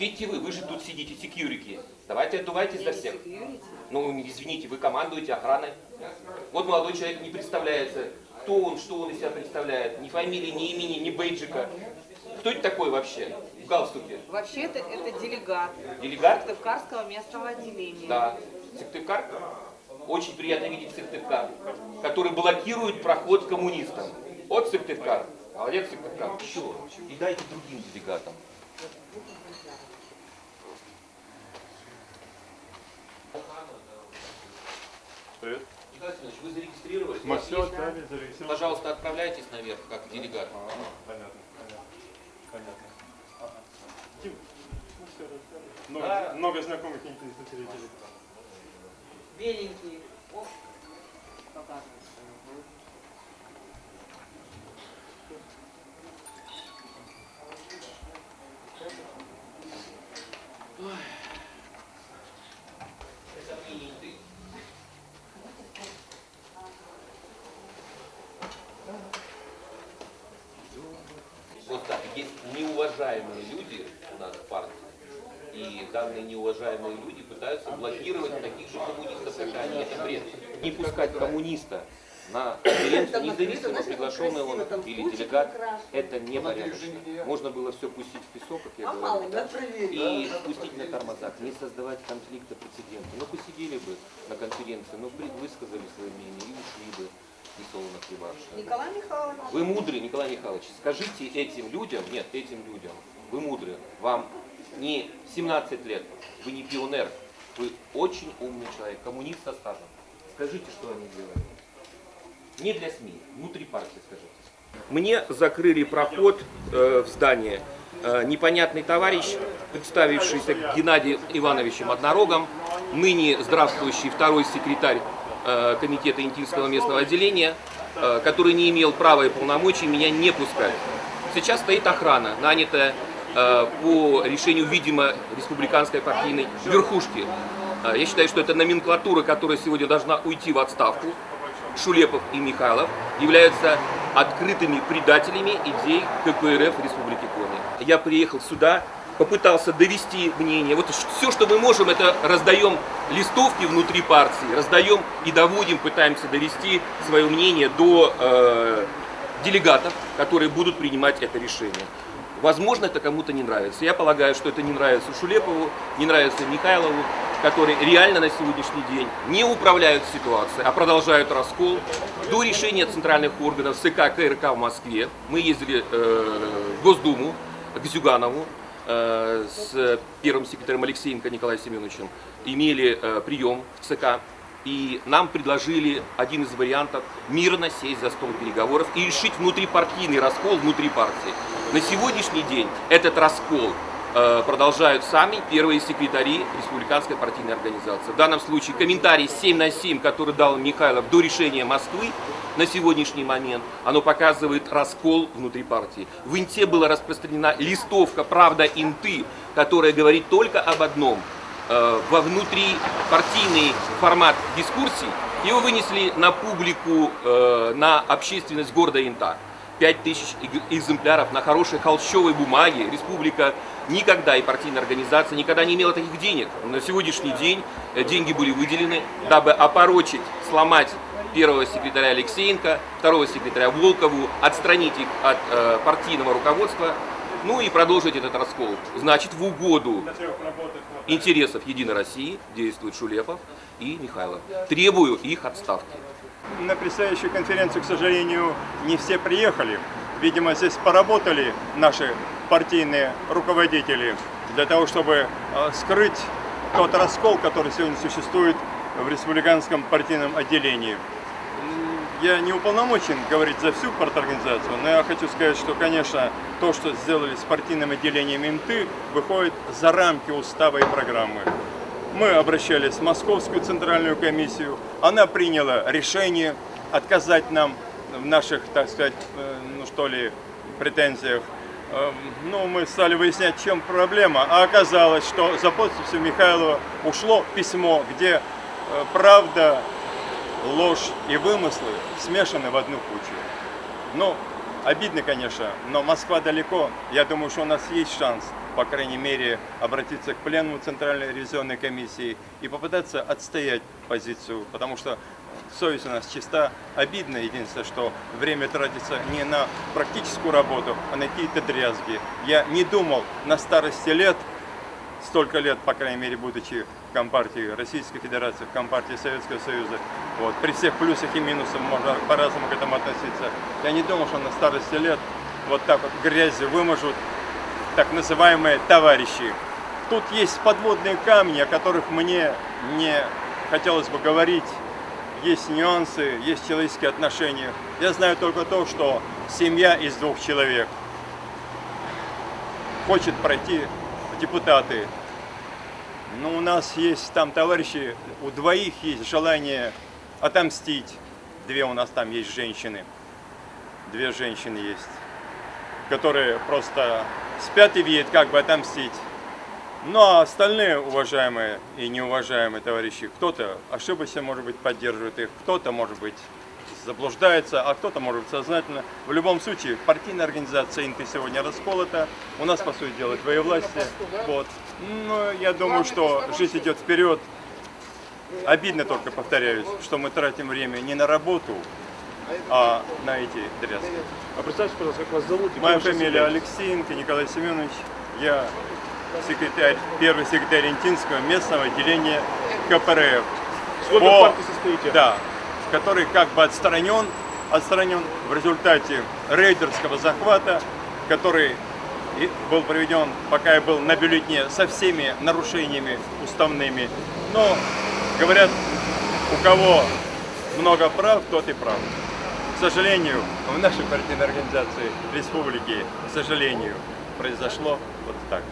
Ответьте вы же тут сидите, секьюрити. Давайте отдувайтесь за всех. Ну, извините, вы командуете охраной. Вот молодой человек не представляется, кто он, что он из себя представляет. Ни фамилии, ни имени, ни бейджика. Кто это такой вообще в галстуке? Вообще это делегат. Делегат? Сыктывкарского местного отделения. Да. Сыктывкар? Очень приятно видеть Сыктывкар, который блокирует проход коммунистам. Вот Сыктывкар. Молодец, Сыктывкар. Еще. И дайте другим делегатам. Привет. Николай Семенович, вы зарегистрировались? Мы все отдали, зарегистрировали. Пожалуйста, отправляйтесь наверх, как делегат. Понятно. Ага. Дим, ну все рассказывай. Да. Много знакомых интересных. Беленький. О, показывай. Вот так, есть неуважаемые люди у нас в партии, и данные неуважаемые люди пытаются блокировать таких же коммунистов, как они. Это бред. Не пускать коммуниста на конференцию, независимо, приглашенный он или делегат, это не порядочно. Можно было все пустить в песок, как я говорил, да? И пустить на тормозах, не создавать конфликта, прецедента. Ну, посидели бы на конференции, ну, высказали свое мнение и ушли бы. Николай Михайлович. Вы мудрый, Николай Михайлович. Скажите этим людям, вы мудрый. Вам не 17 лет, вы не пионер, вы очень умный человек, коммунист со стажем. Скажите, что они делают. Не для СМИ, внутри партии скажите. Мне закрыли проход в здание непонятный товарищ, представившийся Геннадием Ивановичем Однорогом, ныне здравствующий второй секретарь комитета Интимского местного отделения, который не имел права и полномочий меня не пускать. Сейчас стоит охрана, нанятая по решению, видимо, республиканской партийной верхушки. Я считаю, что это номенклатура, которая сегодня должна уйти в отставку. Шулепов и Михайлов являются открытыми предателями идей КПРФ Республики Коми. Я приехал сюда, попытался довести мнение. Вот все, что мы можем, это раздаем листовки внутри партии, раздаем и доводим, пытаемся довести свое мнение до делегатов, которые будут принимать это решение. Возможно, это кому-то не нравится. Я полагаю, что это не нравится Шулепову, не нравится Михайлову, которые реально на сегодняшний день не управляют ситуацией, а продолжают раскол. До решения центральных органов ЦК КРК в Москве мы ездили в Госдуму к Зюганову, с первым секретарем Алексеенко Николаем Семеновичем, имели прием в ЦК, и нам предложили один из вариантов мирно сесть за стол переговоров и решить внутрипартийный раскол внутри партии. На сегодняшний день этот раскол продолжают сами первые секретари республиканской партийной организации. В данном случае комментарий 7/7, который дал Михайлов до решения Москвы на сегодняшний момент, оно показывает раскол внутри партии. В Инте была распространена листовка «Правда Инты», которая говорит только об одном. Во внутрипартийный формат дискуссий его вынесли на публику, на общественность города Инта. 5000 экземпляров на хорошей холщовой бумаге. Республика никогда и партийная организация никогда не имела таких денег. На сегодняшний день деньги были выделены, дабы опорочить, сломать первого секретаря Алексеенко, второго секретаря Волкову, отстранить их от партийного руководства, ну и продолжить этот раскол. Значит, в угоду интересов Единой России действует Шулепов и Михайлов. Требую их отставки. На предстоящую конференцию, к сожалению, не все приехали. Видимо, здесь поработали наши партийные руководители для того, чтобы скрыть тот раскол, который сегодня существует в республиканском партийном отделении. Я не уполномочен говорить за всю парторганизацию, но я хочу сказать, что, конечно, то, что сделали с партийным отделением ИНТы, выходит за рамки устава и программы. Мы обращались в Московскую центральную комиссию, она приняла решение отказать нам в наших, так сказать, претензиях. Ну, мы стали выяснять, в чем проблема, а оказалось, что за подписью Михайлова ушло письмо, где правда, ложь и вымыслы смешаны в одну кучу. Ну, обидно, конечно, но Москва далеко. Я думаю, что у нас есть шанс по крайней мере, обратиться к пленуму Центральной ревизионной комиссии и попытаться отстоять позицию, потому что совесть у нас чиста. Обидно единственное, что время тратится не на практическую работу, а на какие-то дрязги. Я не думал на старости лет, столько лет, по крайней мере, будучи в Компартии Российской Федерации, в Компартии Советского Союза, вот, при всех плюсах и минусах можно по-разному к этому относиться. Я не думал, что на старости лет вот так вот грязью вымажут так называемые товарищи. Тут есть подводные камни, о которых мне не хотелось бы говорить. Есть нюансы, есть человеческие отношения. Я знаю только то, что семья из 2 человек хочет пройти в депутаты. Но у нас есть там товарищи, у 2 есть желание отомстить. 2 у нас там есть женщины. 2 женщины есть, которые просто спят и видят, как бы отомстить. Ну а остальные уважаемые и неуважаемые товарищи, кто-то ошибочно, может быть, поддерживает их, кто-то, может быть, заблуждается, а кто-то, может быть, сознательно. В любом случае, партийная организация «Инты» сегодня расколота. У нас, по сути дела, двоевластие. Вот. Но я думаю, что жизнь идет вперед. Обидно только, повторяюсь, что мы тратим время не на работу, а на эти дрязги. А представьте, пожалуйста, как вас зовут? Моя фамилия Алексеенко Николай Семенович. Я секретарь, первый секретарь Интинского местного отделения КПРФ. Сколько в партии состоите? Да, который как бы отстранен в результате рейдерского захвата, который был проведен, пока я был на бюллетене, со всеми нарушениями уставными. Но, говорят, у кого много прав, тот и прав. К сожалению, в нашей партийной организации республики, к сожалению, произошло вот так.